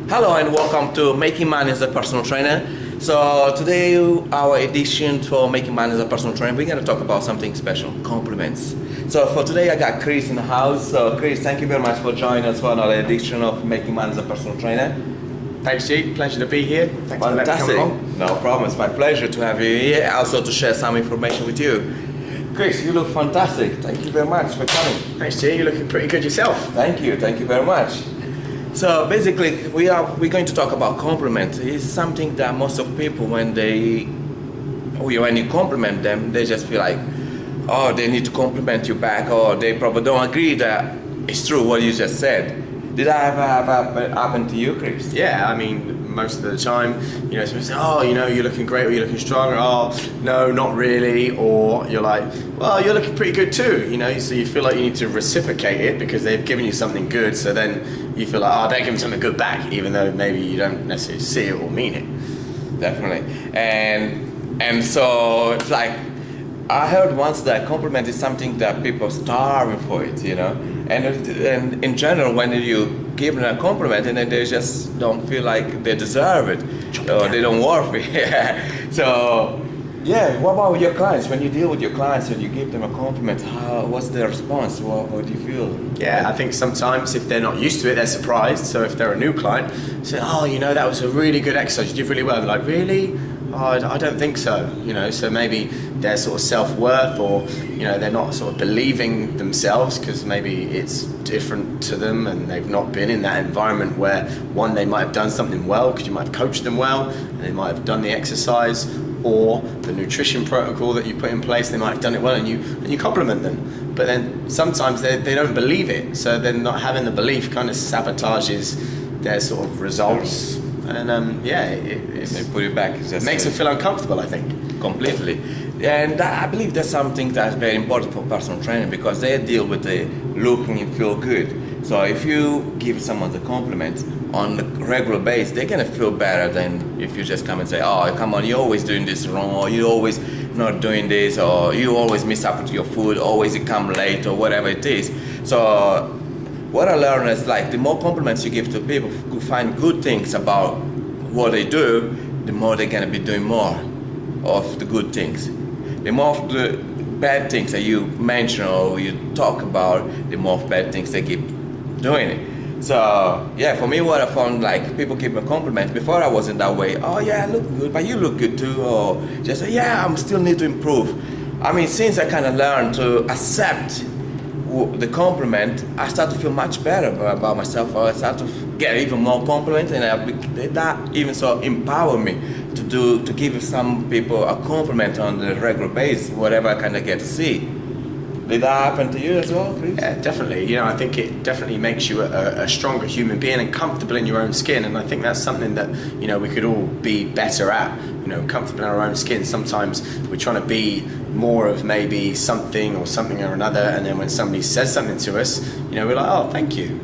Hello and welcome to Making Money as a Personal Trainer. So today our edition for Making Money as a Personal Trainer, we're going to talk about something special, compliments. So for today I got Chris in the house. So Chris, thank you very much for joining us for another edition of Making Money as a Personal Trainer. Thanks, G. Pleasure to be here. Thanks for letting me come along. No problem. It's my pleasure to have you here, also to share some information with you. Chris, you look fantastic. Thank you very much for coming. Thanks, G. You're looking pretty good yourself. Thank you very much. So basically, we're going to talk about compliment. It's something that most of people, when you compliment them, they just feel like, oh, they need to compliment you back, or they probably don't agree that it's true what you just said. Did that ever happen to you, Chris? Yeah, I mean, most of the time, someone says, oh, you're looking great, or you're looking strong, or oh, no, not really, or you're like, well, you're looking pretty good too, so you feel like you need to reciprocate it because they've given you something good, so then you feel like, oh, they're giving something good back, even though maybe you don't necessarily see it or mean it. Definitely. And so it's like, I heard once that compliment is something that people are starving for it, and in general, when you give them a compliment and then they just don't feel like they deserve it or they don't worth it. So yeah, what about your clients? When you deal with your clients and you give them a compliment, what's their response? What do you feel? Yeah, I think sometimes if they're not used to it, they're surprised. So if they're a new client, say, oh, that was a really good exercise, you did really well. They're like, really? Oh, I don't think so. So maybe their sort of self-worth, or they're not sort of believing themselves because maybe it's different to them and they've not been in that environment where, one, they might have done something well because you might have coached them well and they might have done the exercise, or the nutrition protocol that you put in place, they might have done it well, and you compliment them. But then sometimes they don't believe it, so then not having the belief kind of sabotages their sort of results. And they put it back. It makes them feel uncomfortable, I think. Completely. And I believe that's something that's very important for personal training, because they deal with the looking and feel good. So if you give someone a compliment on a regular basis, they're gonna feel better than if you just come and say, oh, come on, you're always doing this wrong, or you're always not doing this, or you always miss out with your food, always you come late, or whatever it is. So what I learned is, like, the more compliments you give to people who find good things about what they do, the more they're gonna be doing more of the good things. The more of the bad things that you mention or you talk about, the more of bad things they keep doing it. So yeah, for me, what I found, like, people give me compliments. Before I wasn't that way. Oh yeah, I look good, but you look good too. Or just say, yeah, I'm still need to improve. I mean, since I kind of learned to accept the compliment, I start to feel much better about myself. I start to get even more compliments, and that even so empower me to give some people a compliment on the regular basis, whatever I kind of get to see. Did that happen to you as well, Chris? Yeah, definitely. I think it definitely makes you a stronger human being and comfortable in your own skin. And I think that's something that, we could all be better at, comfortable in our own skin. Sometimes we're trying to be more of maybe something or another. And then when somebody says something to us, we're like, oh, thank you.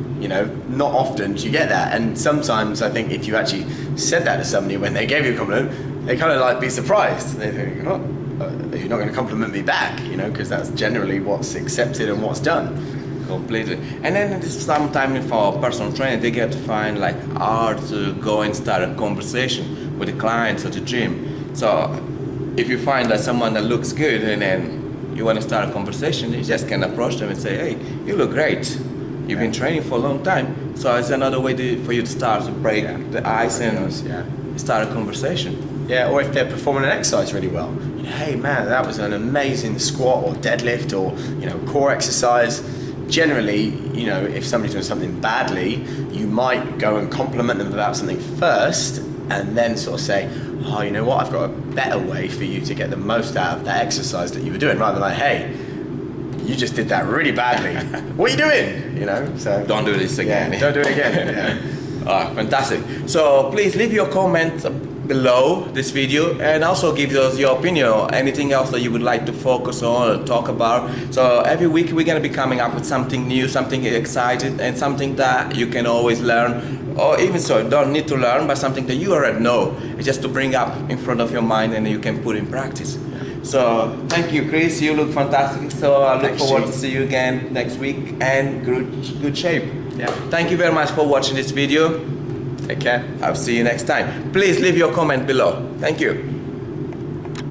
Not often do you get that. And sometimes I think if you actually said that to somebody when they gave you a compliment, they kind of like be surprised. They think, oh, you're not going to compliment me back, because that's generally what's accepted and what's done. Completely. And then sometimes for personal training, they get to find like hard to go and start a conversation with the clients at the gym. So if you find that someone that looks good and then you want to start a conversation, you just can approach them and say, hey, you look great. You've been training for a long time. So it's another way for you to start to break the ice and start a conversation. Yeah, or if they're performing an exercise really well. Hey man, that was an amazing squat or deadlift or, core exercise. Generally, if somebody's doing something badly, you might go and compliment them about something first and then sort of say, oh, you know what, I've got a better way for you to get the most out of that exercise that you were doing, rather than like, hey, you just did that really badly. What are you doing? So don't do this again. Yeah, don't do it again. Fantastic. So please leave your comment below this video, and also give us your opinion or anything else that you would like to focus on or talk about. So every week we're going to be coming up with something new, something exciting, and something that you can always learn, or even so you don't need to learn, but something that you already know. It's just to bring up in front of your mind and you can put in practice. So thank you, Chris. You look fantastic. So I look forward to see you again next week, and good shape. Yeah. Thank you very much for watching this video. Take care. I'll see you next time. Please leave your comment below. Thank you.